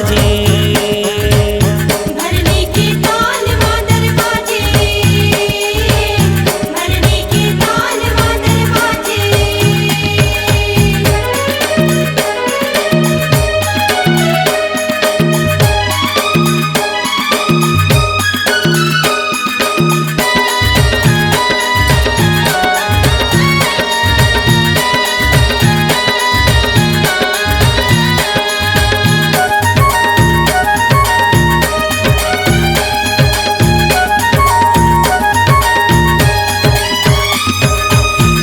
बाजे। भरने के ताल मादर बाजे, भरने के ताल मादर बाजे।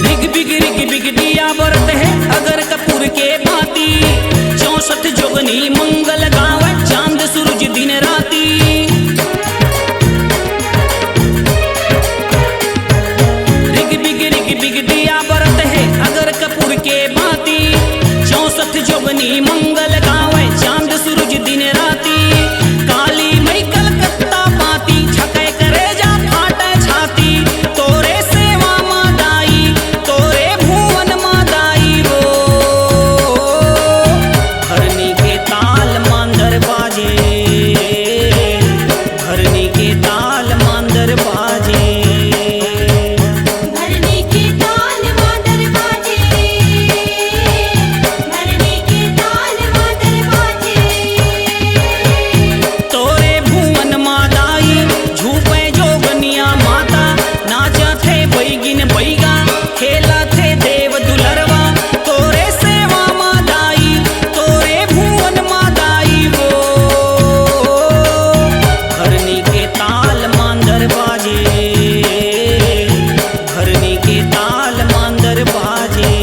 रिग बिग दिया बरत है अगर कपूर के भांति, 64 जोगनी मंगल गावे चांद सूरज दिन राती। रिग बिग दिया बरत है अगर कपूर के भांति, 64 जोगनी मंगल गावे चांद सूरज दिन राती। काली मई कलकत्ता पाती छके करे जा फाटे छाती, तोरे सेवा मादाई तोरे भुवन मादाई रो। भरनी के ताल मांदर बाजे, भरनी के ताल मांदर बाजे। भरने के ताल मादर बाजे, भरने के ताल मादर बाजे। तोरे भुवन मादाई झूपे जोगनिया माता, नाचा थे बैगिन बैगा खेला थे देव दुलरवा। तोरे सेवा मादाई तोरे भुवन मादाई वो। भरनी के ताल मांदर बाजे, भरनी के ताल मांदर बाजे।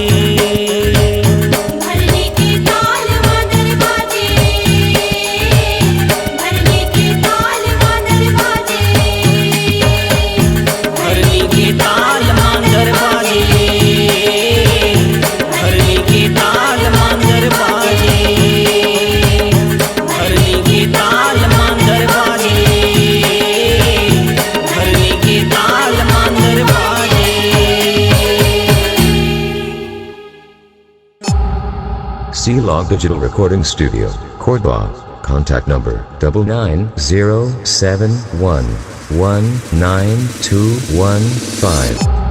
भरने के ताल मादर बाजे, भरने के ताल मादर बाजे। भरनी के ताल मांदर बाजे, भरनी के ताल मांदर बाजे। भरनी के ताल मांदर बाजे, भरनी के ताल मांदर बाजे। C-Log Digital Recording Studio, Cordoba. Contact number 99071192115.